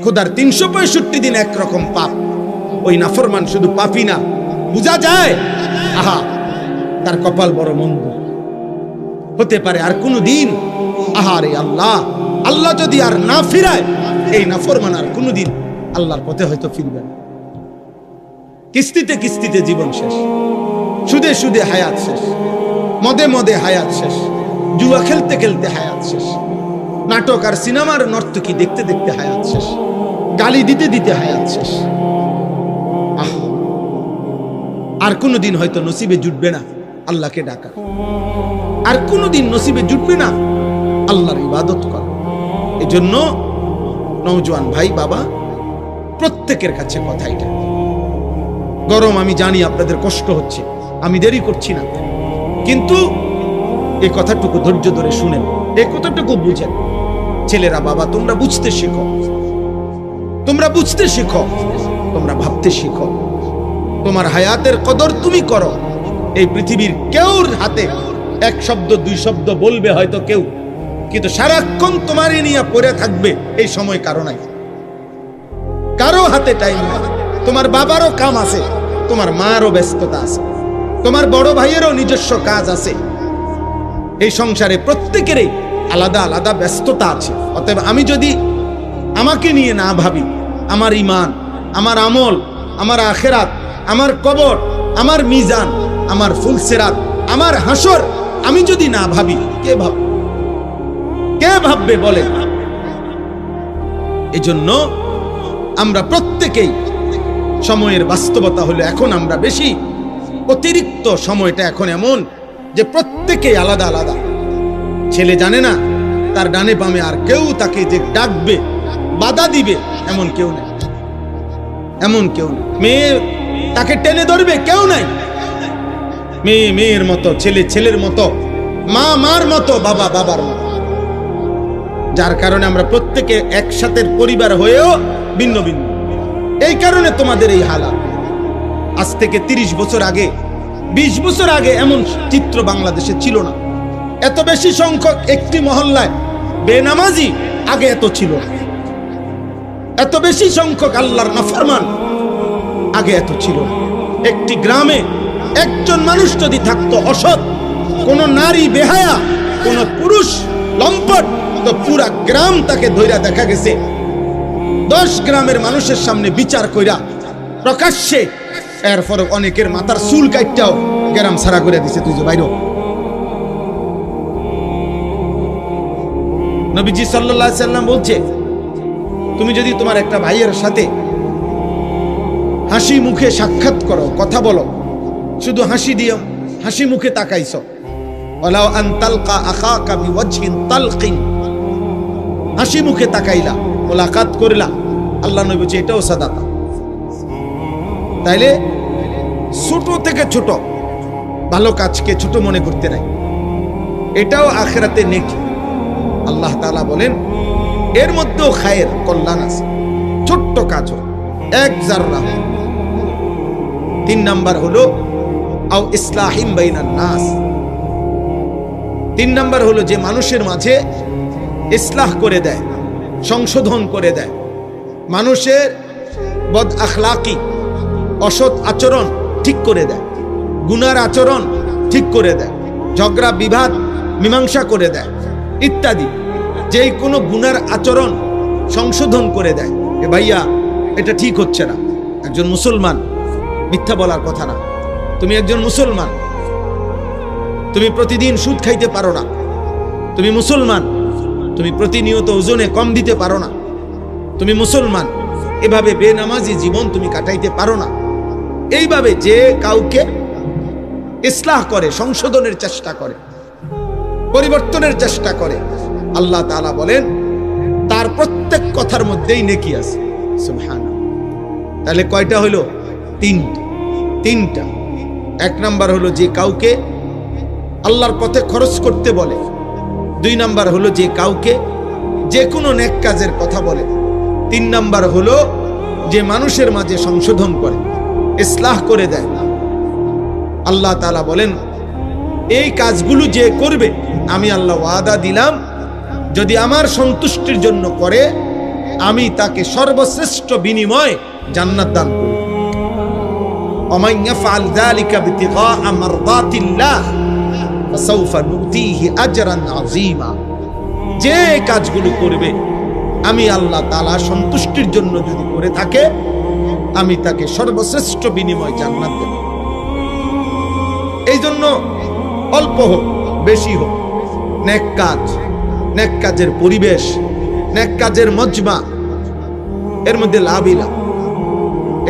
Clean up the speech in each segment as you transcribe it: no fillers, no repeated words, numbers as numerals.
খোদার 365 দিন একরকম পাপ। ওই নাফরমান শুধু পাপই না, বুঝা যায় আহা তার কপাল বড় মন্দ। হতে পারে আর কোনো দিন আহারে আল্লাহ আল্লাহ যদি আর না ফিরায়, এই নাফরমান আর কোনোদিন আল্লাহর পথে হয়তো ফিরবে না। কিস্তিতে কিস্তিতে জীবন শেষ, সুদে সুদে হায়াত শেষ, মদে মদে হায়াত শেষ, জুয়া খেলতে খেলতে হায়াত শেষ, নাটক আর সিনেমার নর্তকী দেখতে দেখতে হায়াত শেষ, গালি দিতে দিতে হায়াত শেষ। আর কোনোদিন হয়তো নসিবে জুটবে না আল্লাহকে ডাকা, আর কোনোদিন নসিবে জুটবে না আল্লাহর ইবাদত করা। এই জন্য নওজোয়ান ভাই বাবা প্রত্যেকের কাছে কথা এটা। গরম আমি জানি, আপনাদের কষ্ট হচ্ছে, আমি দেরি করছি না, কিন্তু এই কথাটুকু ধৈর্য ধরে শুনেন, এই কথাটুকু বুঝেন। ছেলেরা বাবা তোমরা বুঝতে শিখো, তোমরা বুঝতে শিখো, তোমরা ভাবতে শিখো। তোমার হায়াতের কদর তুমি করো। এই পৃথিবীর কেউর হাতে এক শব্দ দুই শব্দ বলবে হয়তো কেউ, কিন্তু সারাক্ষণ তোমারই নিয়ে পড়ে থাকবে এই সময় কারো নাই, কারো হাতে টাইম নাই। তোমার বাবারও কাম আছে, তোমার মারও ব্যস্ততা আছে, তোমার বড় ভাইয়েরও নিজস্ব কাজ আছে। এই সংসারে প্রত্যেকেরই আলাদা আলাদা ব্যস্ততা আছে। অতএব আমি যদি আমাকে নিয়ে না ভাবি, আমার ঈমান, আমার আমল, আমার আখিরাত, আমার কবর, আমার মিজান, আমার ফুলসিরাত, আমার হাসর আমি যদি না ভাবি, কে ভাববে? কে ভাববে বলে? এজন্য আমরা প্রত্যেকেই, সময়ের বাস্তবতা হলো এখন আমরা বেশি অতিরিক্ত, সময়টা এখন এমন যে প্রত্যেকেই আলাদা আলাদা। ছেলে জানে না তার ডানে বামে আর কেউ তাকে যে ডাকবে, বাধা দিবে, এমন কেউ নেই, এমন কেউ নেই। মেয়ে তাকে টেনে ধরবে, কেউ নাই। মেয়ে মেয়ের মতো, ছেলে ছেলের মতো, মা মার মতো, বাবা বাবার মতো। যার কারণে আমরা প্রত্যেকে একসাথে পরিবার হয়েও ভিন্ন ভিন্ন। এই কারণে তোমাদের এই হালাত। আজ থেকে 30 বছর আগে, 20 বছর আগে এমন চিত্র বাংলাদেশে ছিল না। এত বেশি সংখ্যক একটি মহল্লায় বেনামাজি আগে এত ছিল না। এত বেশি সংখ্যক আল্লাহর নাফরমান আগে এত ছিল না। একটি গ্রামে একজন মানুষ যদি থাকতো অসৎ, কোন নারী বেহায়া, কোন পুরুষ লম্পট, তো পুরা গ্রাম তাকে ধইরা দেখা গেছে 10 গ্রামের মানুষের সামনে বিচার কইরা প্রকাশ্যে, এরপর অনেকের মাথার চুল কাটটাও গ্রাম ছাড়া করে দিছে। তুই যে বাইরে, নবীজি সাল্লাল্লাহু আলাইহি সাল্লাম বলছে, তুমি যদি তোমার একটা ভাইয়ের সাথে হাসি মুখে সাক্ষাৎ করো, কথা বলো, শুধু হাসি দিও, হাসি মুখে তাকাইছো, ওয়ালাউ আন তালকা আখাকা বিওয়াজহিন তালকিন, হাসি মুখে তাকাইলা, মুলাকাত করলা, আল্লাহ নবী বলছে এটাও সাদাকা। তাইলে ছোট থেকে ছোট ভালো কাজকে ছোট মনে করতে নাই, এটাও আখিরাতে নেকি। আল্লাহ তাআলা বলেন এর মধ্যেও খায়ের, কল্যাণ আছে, ছোট্ট কাজ এক জাররা। 3 নাম্বার হলো আও ইসলাহিম বাইনান নাস। 3 নাম্বার হলো যে মানুষের মাঝে ইসলাহ করে দেয়, সংশোধন করে দেয়, মানুষের বদ আখলাকি, অসৎ আচরণ ঠিক করে দেয়, গুনার আচরণ ঠিক করে দেয়, ঝগড়া বিবাদ মীমাংসা করে দেয় ইত্যাদি। যেই কোনো গুনার আচরণ সংশোধন করে দেয়। এ ভাইয়া এটা ঠিক হচ্ছে না। একজন মুসলমান, মিথ্যা বলার কথা না, তুমি একজন মুসলমান, তুমি প্রতিদিন সুদ খাইতে পারো না, তুমি মুসলমান, তুমি প্রতিনিয়ত ওজনে কম দিতে পারো না, তুমি মুসলমান, এভাবে বেনামাজি জীবন তুমি কাটাইতে পারো না। এইভাবে যে কাউকে ইসলাহ করে, সংশোধনের চেষ্টা করে, পরিবর্তনের চেষ্টা করে, আল্লাহ তাআলা বলেন তার প্রত্যেক কথার মধ্যেই নেকি আছে। সুবহানাল্লাহ। তাহলে কয়টা হলো? 3টা। 1 নাম্বার হলো যে কাউকে আল্লাহর পথে খরচ করতে বলে। 2 নাম্বার হলো যে কাউকে যে কোনো নেক কাজের কথা বলে। 3 নাম্বার হলো যে মানুষের মাঝে সংশোধন করে, ইসলাহ করে দেয়। আল্লাহ তাআলা বলেন এই কাজগুলো যে করবে, আমি আল্লাহ ওয়াদা দিলাম, যদি আমার সন্তুষ্টির জন্য করে আমি তাকে সর্বশ্রেষ্ঠ বিনিময় জান্নাত দান করব। ওমান ইয়াফআল যালিকা বিতিগা মারদাতিল্লাহ ফাসাউফা নুতিহি আজরান আযীমা। যে কাজগুলো করবে আমি আল্লাহ তাআলা সন্তুষ্টির জন্য যদি করে থাকে, আমি তাকে সর্বশ্রেষ্ঠ বিনিময় জান্নাত দেব। এই জন্য অল্প হোক বেশি হোক, নেক কাজ, নেক কাজের পরিবেশ, নেক কাজের মজমা, এর মধ্যে লাভই লাভ,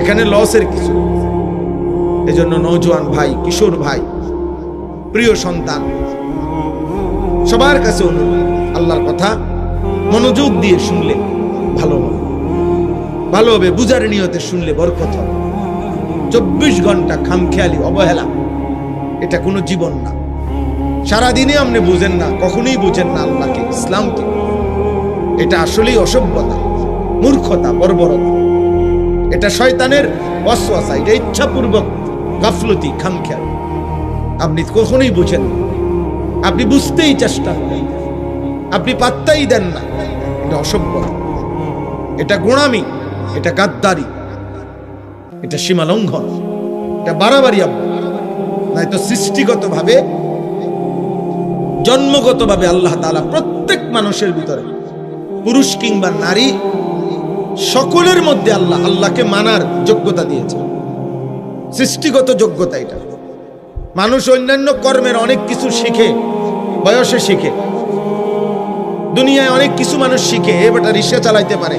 এখানে লসের কিছু। এই জন্য নওজোয়ান ভাই, কিশোর ভাই, প্রিয় সন্তান, সবার কাছে অনুরোধ, আল্লাহর কথা মনোযোগ দিয়ে শুনলে ভালো হবে, ভালো হবে। বুঝার নিয়তে শুনলে বরকত হবে। 24 ঘন্টা খামখেয়ালি অবহেলা, এটা কোনো জীবন না। সারাদিনে আপনি বুঝেন না, কখনোই বুঝেন না আল্লাহকে, ইসলামকে। এটা আসলেই অসভ্যতা, মূর্খতা, বর্বরতা। এটা শয়তানের ওয়াসওয়াসা, এটা ইচ্ছাপূর্বক গাফলতি, খামখেয়াল। আপনি কখনোই বুঝেন না, আপনি বুঝতেই চেষ্টা করেন, আপনি পাত্তাই দেন না। এটা অসভ্যতা, এটা গোঁড়ামি, এটা গাদ্দারি, এটা সীমা লঙ্ঘন, এটা বাড়াবাড়ি। নয়তো সৃষ্টিগতভাবে, জন্মগতভাবে আল্লাহ তাআলা প্রত্যেক মানুষের ভিতরে, পুরুষ কিংবা নারী, সকলের মধ্যে আল্লাহকে মানার যোগ্যতা দিয়েছে। সৃষ্টিগত যোগ্যতা এটা। মানুষ অন্যান্য কর্মের অনেক কিছু শিখে, বয়সে শিখে। দুনিয়ায় অনেক কিছু মানুষ শিখে, বেটা রিক্সা চালাইতে পারে,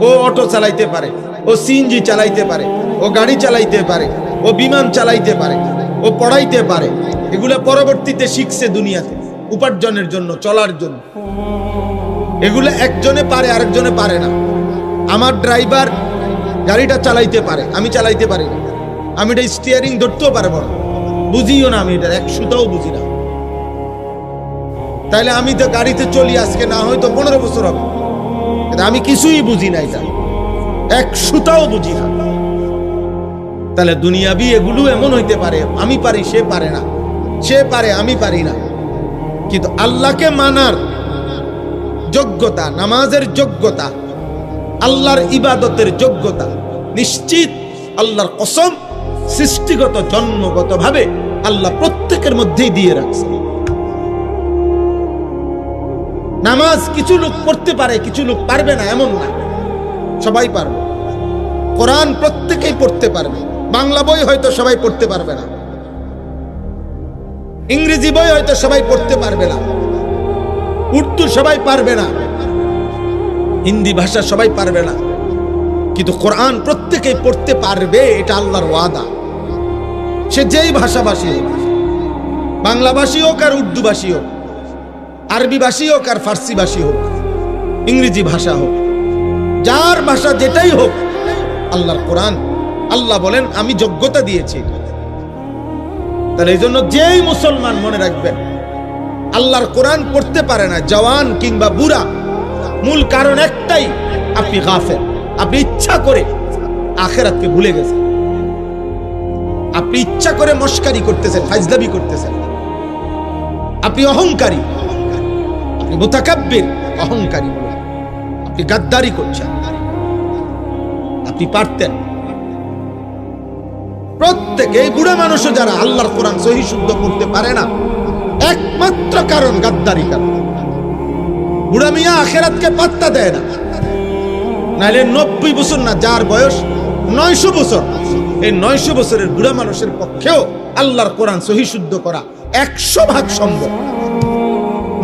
ও অটো চালাইতে পারে, ও সিএনজি চালাইতে পারে, ও গাড়ি চালাইতে পারে, ও বিমান চালাইতে পারে, ও পড়াইতে পারে। এগুলা পরবর্তীতে শিখছে দুনিয়াতে উপার্জনের জন্য, চলার জন্য। এগুলো একজনে পারে, আরেকজনে পারে না। আমার ড্রাইভার গাড়িটা চালাইতে পারে, আমি চালাইতে পারি না। আমি এটা স্টিয়ারিং ধরতেও পারবো না, বুঝিও না, আমি এটা 1 সুতাও বুঝি না। তাইলে আমি তো গাড়িতে চলি আজকে না হয়তো 15 বছর হবে, আমি কিছুই বুঝি না, এটা 1 সুতাও বুঝি না। তাহলে দুনিয়াবি এগুলো এমন হইতে পারে, আমি পারি সে পারে না, সে পারে আমি পারি না। কিন্তু আল্লাহকে মানার যোগ্যতা, নামাজের যোগ্যতা, আল্লাহর ইবাদতের যোগ্যতা নিশ্চিত, আল্লাহর কসম, সৃষ্টিগত জন্মগত ভাবে আল্লাহ প্রত্যেকের মধ্যেই দিয়ে রাখছে। নামাজ কিছু লোক পড়তে পারে, কিছু লোক পারবে না, এমন না, সবাই পারবে। কোরআন প্রত্যেকেই পড়তে পারবে। বাংলা বই হয়তো সবাই পড়তে পারবে না, ইংরেজি বই হয়তো সবাই পড়তে পারবে না, উর্দু সবাই পারবে না, হিন্দি ভাষা সবাই পারবে না, কিন্তু কোরআন প্রত্যেকেই পড়তে পারবে। এটা আল্লাহর ওয়াদা। সে যেই ভাষাভাষী হোক, বাংলাভাষী হোক আর উর্দু ভাষী হোক, আরবি ভাষী হোক আর ফার্সি ভাষী হোক, ইংরেজি ভাষা হোক, যার ভাষা যেটাই হোক, আল্লাহর কোরআন, আল্লাহ বলেন আমি যোগ্যতা দিয়েছি। তাহলে এই জন্য যেই মুসলমান মনে রাখবেন আল্লাহর কোরআন পড়তে পারে না, জওয়ান কিংবা বুড়া, মূল কারণ একটাই, আপনি গাফেল। আপনি ইচ্ছা করে আখিরাতকে ভুলে গেছেন, আপনি ইচ্ছা করে মস্কারি করতেছেন, ফাজলামি করতেছেন, আপনি অহংকারী, আপনি মুতাকাব্বির, অহংকারী, আপনি গাদ্দারি করছেন। আপনি পারতেন। প্রত্যেকে, বুড়া মানুষও যারা আল্লাহর কোরআন সহি শুদ্ধ করতে পারে না, একমাত্র কারণ গাদ্দারি। কারণ বুড়া মিয়া আখিরাতকে পাত্তা দেয় না। নাইলে 90 বছর না, যার বয়স 900 বছর, এই 900 বছরের বুড়া মানুষের পক্ষেও আল্লাহর কোরআন সহি শুদ্ধ করা 100% সম্ভব।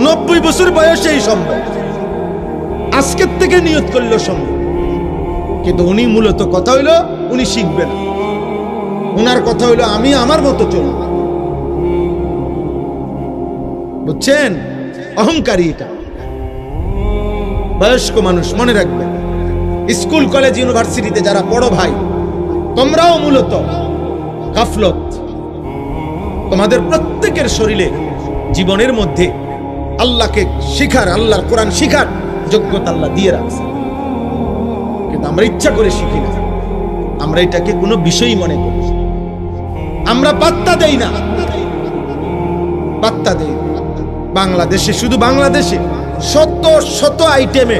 90 বছর বয়সেই সম্ভব, আজকের থেকে নিয়ত করলেও সম্ভব। কিন্তু উনি মূলত কথা হইলো উনি শিখবেন না। উনার কথা হইলো আমি আমার মতো চলব। বুঝছেন? অহংকারী এটা। বয়স্ক মানুষ মনে রাখবেন, স্কুল কলেজ ইউনিভার্সিটিতে যারা বড় ভাই, তোমরাও মূলত গাফলত। তোমাদের প্রত্যেকের শরীরে, জীবনের মধ্যে আল্লাহকে শিখার, আল্লাহর কোরআন শিখার যোগ্যতা আল্লাহ দিয়ে রাখছে। কিন্তু আমরা ইচ্ছা করে শিখি না, আমরা এটাকে কোনো বিষয়ই মনে করি, আমরা পাত্তা দেই না, পাত্তা দেই। বাংলাদেশে, শুধু বাংলাদেশে শত শত আইটেমে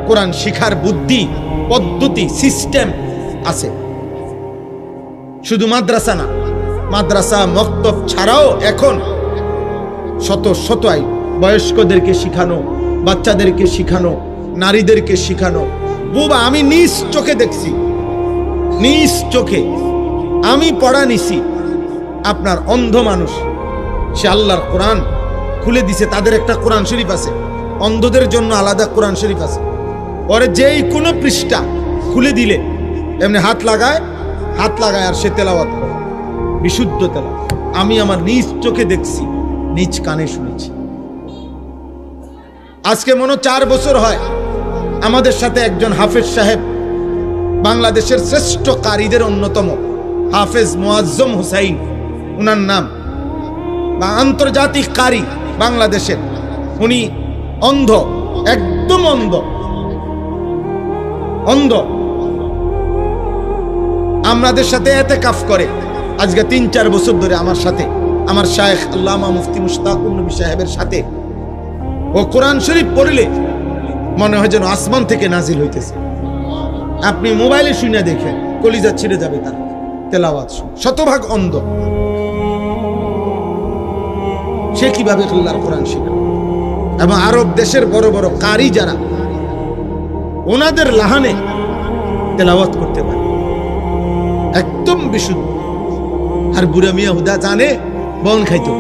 কোরআন শিখার বুদ্ধি, পদ্ধতি, সিস্টেম আছে। শুধু মাদ্রাসা না, মাদ্রাসা মক্তব ছাড়াও এখন শত শত বয়স্কদেরকে শিখানো, বাচ্চাদেরকে শিখানো, নারীদেরকে শিখানো। বুবা, আমি নিজ চোখে দেখছি, নিজ চোখে আমি পড়া নিছি। আপনার অন্ধ মানুষ, সে আল্লাহর কোরআন খুলে দিছে, তাদের একটা কোরআন শরীফ আছে, অন্ধদের জন্য আলাদা কোরআন শরীফ আছে। পরে যেই কোনো পৃষ্ঠা খুলে দিলে এমনি হাত লাগায় আর সে তেলাওয়াত করে, বিশুদ্ধ তেলাওয়াত। আমি আমার নিজ চোখে দেখছি, নিজ কানে শুনেছি। আজকে মনে 4 বছর হয় আমাদের সাথে একজন হাফেজ সাহেব, বাংলাদেশের শ্রেষ্ঠ কারীদের অন্যতম হাফেজ মুআজ্জম হুসাইন উনার নাম, বা আন্তর্জাতিক কারী বাংলাদেশের। উনি অন্ধ, একদম অন্ধ। আমাদের সাথে এতেকাফ করে আজকে 3-4 বছর ধরে আমার সাথে, আমার শায়েখ আল্লামা মুফতি মুশতাকুর নবী সাহেবের সাথে। ও কোরআন শরীফ পড়লে মনে হয় যেন আসমান থেকে নাজিল হইতেছে। আপনি মোবাইলে শুনে দেখেন, কলিজা ছিঁড়ে যাবে তার তেলাওয়াত শুনে। শতভাগ অন্ধ, সে কিভাবে আল্লাহর কোরআন শিখবে? এবং আরব দেশের বড় বড় কারি যারা, ওনাদের লাহানে তেলাওয়াত করতে পারে একদম বিশুদ্ধ। আর বুড়া মিয়া হুদা জানে বন খাইতো,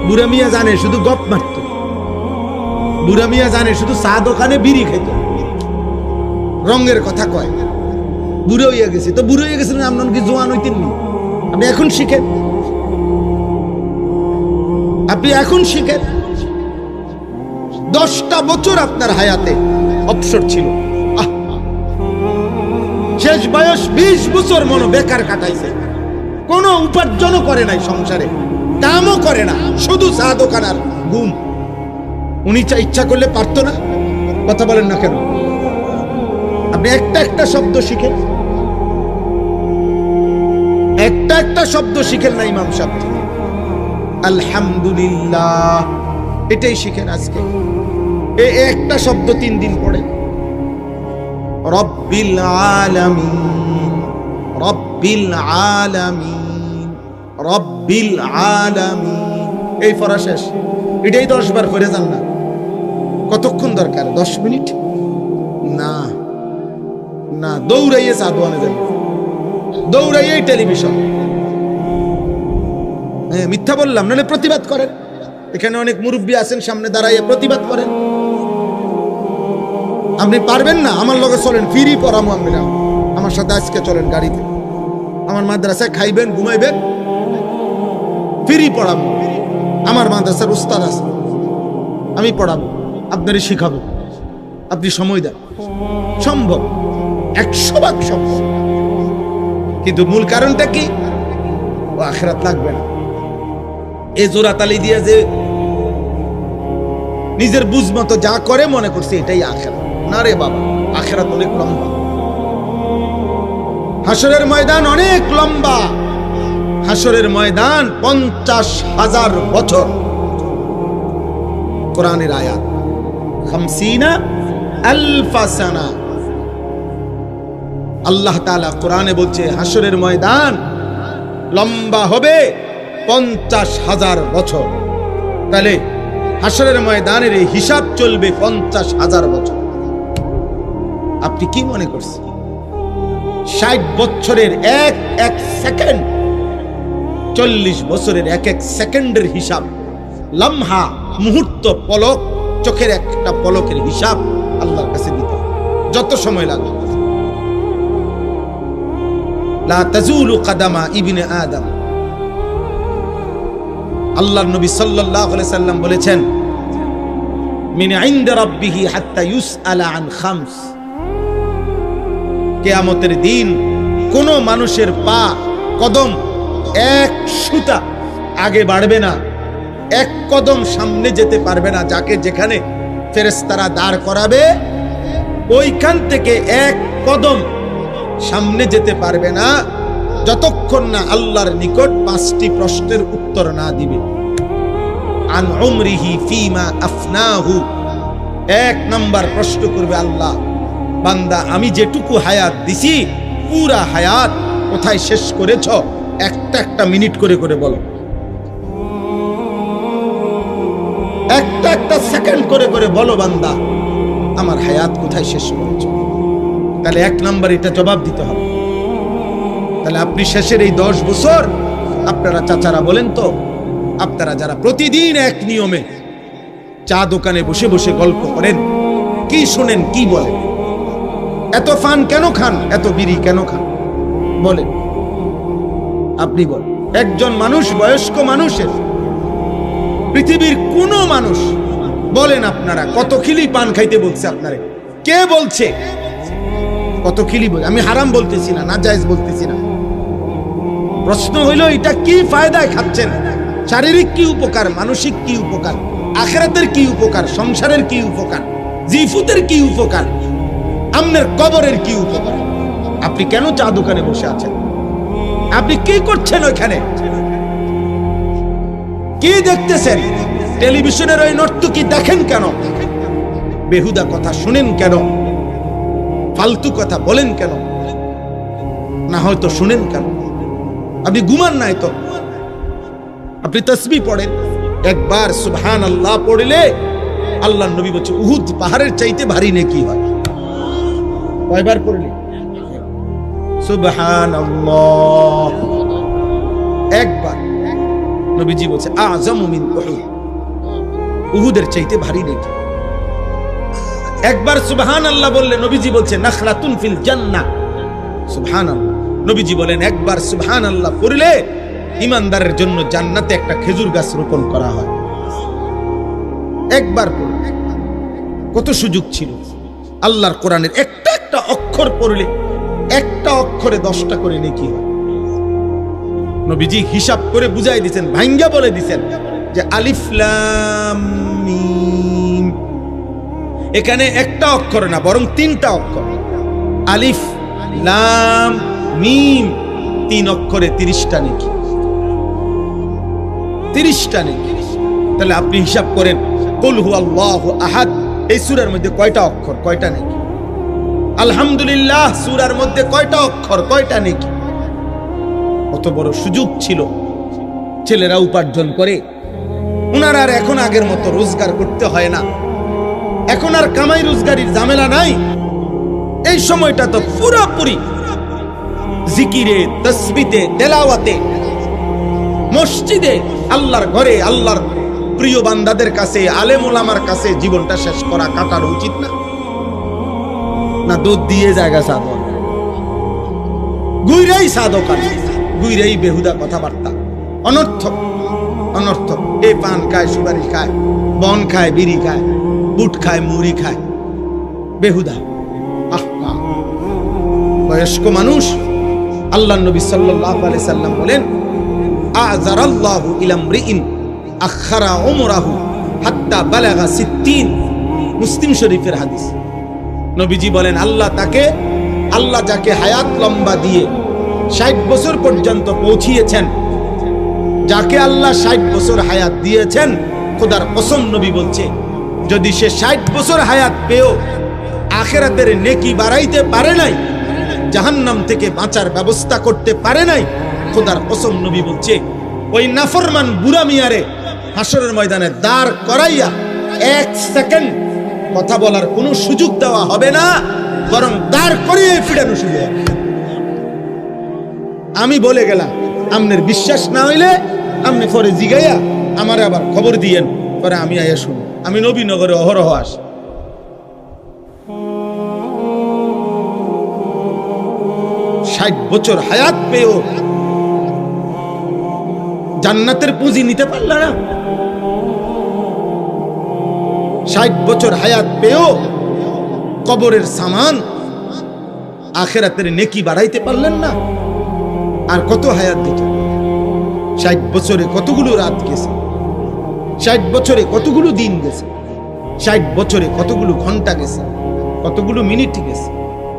বুড়া মিয়া জানে শুধু গপ মারত, বুড়া মিয়া জানে শুধু চা দোকানে বিড়ি খাইত, রঙের কথা কয়। বুড়ো হইয়া গেছে, তো বুড়ো হইয়া গেছিলেন আপনার কি জোয়ান হইতেন নি? আপনি এখন শিখেন, আপনি এখন শিখেন। 10টা বছর আপনার হায়াতে অবসর ছিল, শেষ বয়স 20 বছর মনে বেকার কাটাইছে, কোনো উপার্জনও করে নাই, সংসারে কামও করে না, শুধু চা দোকান আর ঘুম। উনি ইচ্ছা করলে পারতো না? কথা বলেন না কেন? আপনি একটা শব্দ শিখেন, একটা শব্দ শিখেন না ইমাম সাহেব, আলহামদুলিল্লাহ, এটাই শিখেন আজকে। এই একটা শব্দ 3 দিন পড়ে, রব্বিল আলামিন, রব্বিল আলামিন, রব্বিল আলামিন, এই পড়া শেষ। এটাই 10 বার পড়ে যান না। কতক্ষণ দরকার? 10 মিনিট না, না দৌড়াইয়ে চা দোয়ানে যান, দৌড়াইয়ে টেলিভিশন। মিথ্যা বললাম? নাহলে প্রতিবাদ করেন, এখানে অনেক মুরব্বী আছেন, সামনে দাঁড়াইয়ে প্রতিবাদ করেন। আপনি পারবেন না? আমার লগে চলেন, ফ্রি পড়ামো আমি না, আমার সাথে আজকে চলেন গাড়িতে, আমার মাদ্রাসায় খাইবেন, ঘুমাইবেন, ফ্রি পড়াবো। আমার মাদ্রাসার উস্তাদ আছে, আমি পড়াবো, আপনারই শিখাবো, আপনি সময় দেন। সম্ভব, 100 ভাগ সম্ভব। কিন্তু মূল কারণটা কি? ও আখিরাত লাগবে না। এ জোড়াতালি দিয়ে যে নিজের বুঝ মতো যা করে মনে করছে এটাই আখিরাত। না রে বাবা, আখিরাত অনেক লম্বা, হাসরের ময়দান অনেক লম্বা। হাসরের ময়দান 50,000 বছর। কোরআনের আয়াত 50,000 সানা। আল্লাহ তাআলা কোরআনে বলছে হাসরের ময়দান লম্বা হবে 50,000 বছর। তাহলে হাসরের ময়দানের এই হিসাব চলবে 50,000 বছর। আপনি কি মনে করছেন 60 বছরের এক সেকেন্ড, 40 বছরের এক সেকেন্ডের হিসাব, লম্হা মুহূর্ত, পলক, চোখের একটা পলকের হিসাব আল্লাহর কাছে দিতে যত সময় লাগবে। লা তাজুলু কাদামা ইবনে আদম। আল্লাহর নবী সাল্লাল্লাহু আলাইহি সাল্লাম বলেছেন, মিন ইনদা রাব্বিহি হাত্তা ইউসআলা আন খামস। কিয়ামতের দিন কোন মানুষের পা, কদম 1 সুতা আগে বাড়বে না, 1 কদম সামনে যেতে পারবে না। যাকে যেখানে ফেরেশতারা দাঁড় করাবে ওইখান থেকে 1 কদম সামনে যেতে পারবে না, যতক্ষণ না আল্লাহর নিকট 5টি প্রশ্নের উত্তর না দিবে। আন উমরিহি ফিমা আফনাহু, এক নাম্বার প্রশ্ন করবে আল্লাহ, বান্দা আমি যেটুকু হায়াত দিছি পুরা হায়াত কোথায় শেষ করেছ? একটা একটা মিনিট করে করে বলো, একটা একটা সেকেন্ড করে করে বলো বান্দা আমার হায়াত কোথায় শেষ করেছ। তাহলে এক নাম্বার এটা জবাব দিতে হবে। তাহলে আপনি শেষের এই 10 বছর, আপনারা চাচারা বলেন তো, আপনারা যারা প্রতিদিন এক নিয়মে চা দোকানে বসে বসে গল্প করেন, কি শোনেন, কি বলেন, এত ফান কেন খান, এত বিড়ি কেন খান, বলেন, আপনি বলেন। একজন মানুষ, বয়স্ক মানুষের, পৃথিবীর কোন মানুষ বলেন আপনারা কত খিলি পান খাইতে বলছে আপনারে? কে বলছে কত খিলি? আমি হারাম বলতেছি না, নাজায়েজ বলতেছি না। প্রশ্ন হইল এটা কি ফায়দায় খাচ্ছেন? শারীরিক কি উপকার, মানসিক কি উপকার, আখিরাতের কি উপকার, সংসারের কি উপকার, জিফুতের কি উপকার, আমনের কবরের কি উপকার? আপনি কেন চা দোকানে বসে আছেন? আপনি কি করছেন ওইখানে? কি দেখতেছেন? টেলিভিশনের ওই নর্তকী দেখেন কেন? বেহুদা কথা শুনেন কেন? ফালতু কথা বলেন কেন? না হয়তো শুনেন কেন? আপনি ঘুমান নাই তো? আপনি তাসবিহ পড়েন, একবার সুবহানাল্লাহ পড়লে আল্লাহর নবী বলছে উহুদ পাহাড়ের চাইতে ভারী নেকি হয়। কয়বার পড়লে? সুবহানাল্লাহ একবার। নবীজি বলছে আযমু মিন উহুদ, উহুদের চাইতে ভারী নেকি। একবার সুবহানাল্লাহ বললে নবীজি বলছে নাখলাতুন ফিল জান্নাহ। সুবহানাল্লাহ, নবীজি বলেন একবার সুবহানাল্লাহ পড়লে ইমানদারের জন্য জান্নাতে একটা খেজুর গাছ রোপণ করা হয়। একবার পড়লে কত সুযোগ ছিল। আল্লাহর কোরআনের একটা একটা অক্ষর পড়লে একটা অক্ষরে 10টা করে নেকি হয়। নবীজি হিসাব করে বুঝাই দিয়েছেন, ভাঙ্গা বলে দিয়েছেন যে আলিফ লাম মিম, এখানে একটা অক্ষর না বরং 3টা অক্ষর। আলিফ লাম মিম 3 অক্ষরে 30টা নেকি, 30টা নেকি। তাহলে আপনি হিসাব করেন কুল হুয়াল্লাহু আহাদ এই সূরার মধ্যে কয়টা অক্ষর, কয়টা নেকি? আলহামদুলিল্লাহ সূরার মধ্যে কয়টা অক্ষর, কয়টা নেকি? কত বড় সুযোগ ছিল। ছেলেরা উপার্জন করে, উনার আর এখন আগের মতো রোজগার করতে হয় না, এখন আর কামাই রোজগারির ঝামেলা নাই। এই সময়টা তো পুরোপুরি জিকিরে, তাসবিতে, তেলাওয়াতে, মসজিদে, আল্লাহর ঘরে, আল্লাহর প্রিয় বান্দাদের কাছে, আলেম ওলামার কাছে জীবনটা শেষ করা, কাটানো উচিত না? না দুধ দিয়ে জায়গা সাধন, গুইরাই সাধকান, গুইরাই বেহুদা কথাবার্তা, অনর্থক অনর্থক। এই পান খায়, সুপারি খায়, বন খায়, বিড়ি খায়, বুট খায়, মুড়ি খায়, বেহুদা। বয়স্ক মানুষ, আল্লাহ নবী সাল্লাল্লাহু আলাইহি সাল্লাম বলেন আযারাল্লাহু ইলা মরিইন আখারা উমরাহু হাত্তা বালাগা 60। মুসলিম শরীফের হাদিস। নবীজি বলেন আল্লাহ যাকে হায়াত লম্বা দিয়ে 60 বছর পর্যন্ত পৌঁছিয়েছেন, যাকে আল্লাহ 60 বছর হায়াত দিয়েছেন, খোদার কসম নবী বলছে যদি সে 60 বছর হায়াত পেও আখিরাতের নেকি বাড়াইতে পারে নাই, জাহান্নাম থেকে বাঁচার ব্যবস্থা করতে পারে নাই, খোদার কসম নবী বলছে ওই নাফরমান বুড়া মিয়ারে হাসরের ময়দানে দাঁড় করাইয়া 1 সেকেন্ড কথা বলার কোনো সুযোগ দেওয়া হবে না, বরং দাঁড় করিয়ে ফিরানো শুরু হবে। আমি বলে গেলাম, আপনার বিশ্বাস না হইলে আপনি পরে জিগাইয়া আমার আবার খবর দিয়েন, পরে আমি আইয়া শুনি। আমি নবীনগরে অহরহ আসি। ষাট বছর হায়াত পেয়েও জান্নাতের পুঁজি নিতে পারল না। 60 বছর হায়াত পেয়েও কবরের সামান, আখিরাতের নেকি বাড়াইতে পারলেন না। আর কত হায়াত দিতে? 60 বছরে কতগুলো রাত গেছে, 60 বছরে কতগুলো দিন গেছে, 60 বছরে কতগুলো ঘন্টা গেছে, কতগুলো মিনিট গেছে।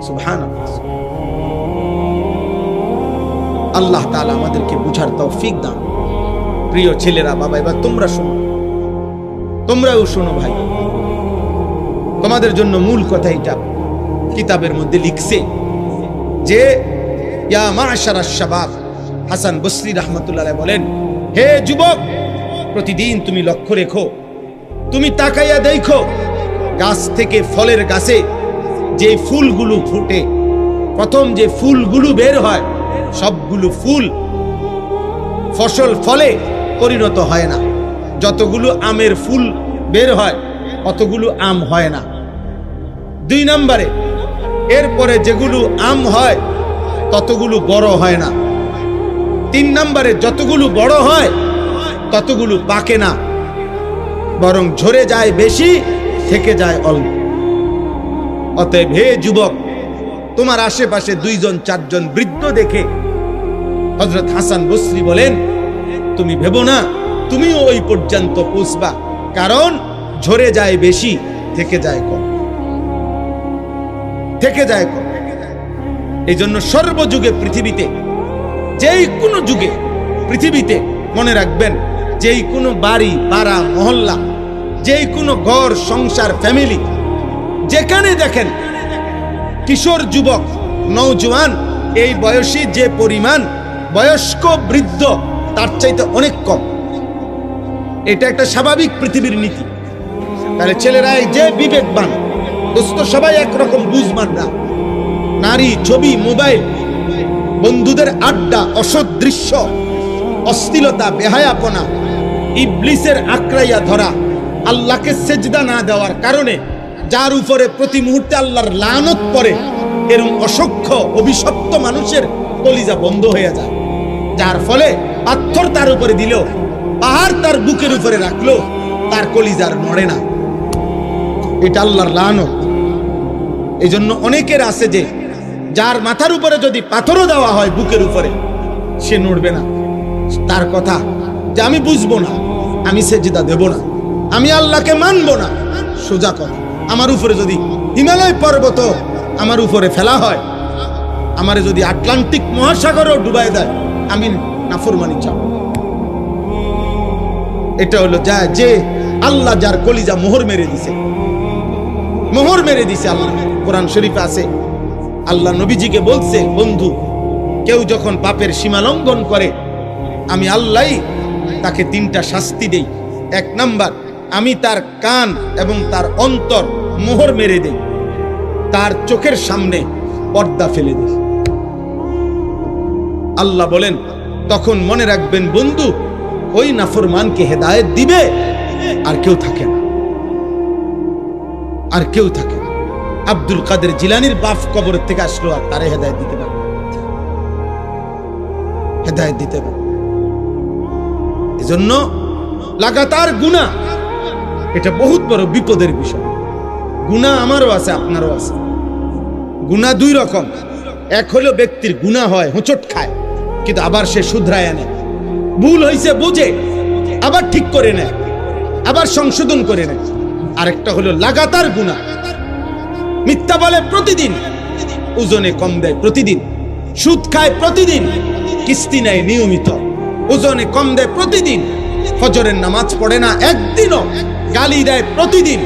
সুবহানাল্লাহ। আল্লাহ তাআলা আমাদেরকে বুঝার তৌফিক দান। প্রিয় ছেলেরা, বাবা, এবার তোমরা শোনো, তোমরাও শোনো ভাই। তোমাদের জন্য মূল কথা এটা কিতাবের মধ্যে লিখছে যে ইয়া মা'শারাশ শাবাব, হাসান বসরি রাহমাতুল্লাহ আলাইহি বলেন, হে যুবক, প্রতিদিন তুমি লক্ষ্য রেখো, তুমি তাকাইয়া দেখো গাছ থেকে ফলের গাছে যে ফুলগুলো ফুটে, প্রথম যে ফুলগুলো বের হয় সবগুলো ফুল ফসল ফলে পরিণত হয় না। যতগুলো আমের ফুল বের হয় অতগুলো আম হয় না। 2 নম্বরে এরপরে যেগুলো আম হয় ততগুলো বড় হয় না। 3 নম্বরে যতগুলো বড় হয় ততগুলো পাকে না, বরং ঝরে যায় বেশি, থেকে যায় অল্প। অতএব হে যুবক, তোমার আশেপাশে 2 জন 4 জন বৃদ্ধ দেখে হযরত হাসান বসরি বলেন, তুমি ভেবো না তুমিও ওই পর্যন্ত পৌঁছবা, কারণ ঝরে যায় বেশি, থেকে যায় কম, থেকে যায় কম। এই জন্য সর্বযুগে পৃথিবীতে, যেই কোনো যুগে পৃথিবীতে মনে রাখবেন, যেই কোনো বাড়ি পাড়া মহল্লা, যেই কোনো ঘর সংসার ফ্যামিলি, যেখানে দেখেন কিশোর যুবক নওজোয়ান এই বয়সী যে পরিমাণ, বয়স্ক বৃদ্ধ তার চাইতে অনেক কম। এটা একটা স্বাভাবিক পৃথিবীর নীতি। তাহলে ছেলেরাই যে বিবেকবান, দোস্ত সবাই একরকম বুঝবান না। নারী, ছবি, মোবাইল, বন্ধুদের আড্ডা, অসৎ দৃশ্য, অশ্লীলতা, বেহায়াপনা, ইবলিসের আঁকড়াইয়া ধরা, আল্লাহকে সেজদা না দেওয়ার কারণে যার উপরে প্রতি মুহূর্তে আল্লাহর লানত পড়ে, এরকম অসংখ্য অভিশপ্ত মানুষের কলিজা বন্ধ হয়ে যায়, যার ফলে পাথর তার উপরে দিল, পাহাড় তার বুকের উপরে রাখলো, তার কলিজার নড়ে না। এটা আল্লাহর লানত। এই জন্য অনেকের আছে যে যার মাথার উপরে যদি পাথরও দেওয়া হয় বুকের উপরে, সে নড়বে না। তার কথা যে আমি বুঝবো না, আমি সেজদা দেব না, আমি আল্লাহকে মানবো না। সোজা কথা, আমার উপরে যদি হিমালয় পর্বত আমার উপরে ফেলা হয়, আমারে যদি আটলান্টিক মহাসাগরও ডুবাই দেয়, আমি নাফরমানি চাও। এটা হলো যে আল্লাহ যার কলিজা মোহর মেরে দিছে, মোহর মেরে দিছে আল্লাহ। কোরআন শরীফে আছে, আল্লাহ নবীজিকে বলছে, বন্ধু, কেউ যখন পাপের সীমা লঙ্ঘন করে, আমি আল্লাহ তাকে 3টা শাস্তি দেই। 1 নাম্বার, আমি তার কান এবং তার অন্তর মোহর মেরে দেই, তার চোখের সামনে পর্দা ফেলে দেই। আল্লাহ বলেন, তখন মনে রাখবেন বন্ধু, ওই নাফরমানকে হেদায়েত দিবে আর কেউ থাকে না, আর কেউ থাকে না। আব্দুল কাদের জিলানীর বাপ কবর থেকে আসলো, আর তারে হেদায়েত দিতে পারবে, হেদায়েত দিতে পারবে। এজন্য লাগাতার গুনাহ, এটা বহুত বড় বিপদের বিষয়। গুনাহ আমারও আছে, আপনারও আছে। গুনাহ 2 রকম। এক হলো ব্যক্তির গুনাহ হয়, হোঁচট খায়, কিন্তু আবার সে শুধরায় আনে, ভুল হয়েছে বুঝে আবার ঠিক করে নেয়, আবার সংশোধন করে নেয়। আরেকটা হলো লাগাতার গুনাহ, মিথ্যা বলে প্রতিদিন, ওজনে কম দেয় প্রতিদিন, সুদ খায় প্রতিদিন, কিস্তি নেয় নিয়মিত, ওজনে কম দেয় প্রতিদিন, ফজরের নামাজ পড়ে না একদিনও, গালি দেয় প্রতিদিন,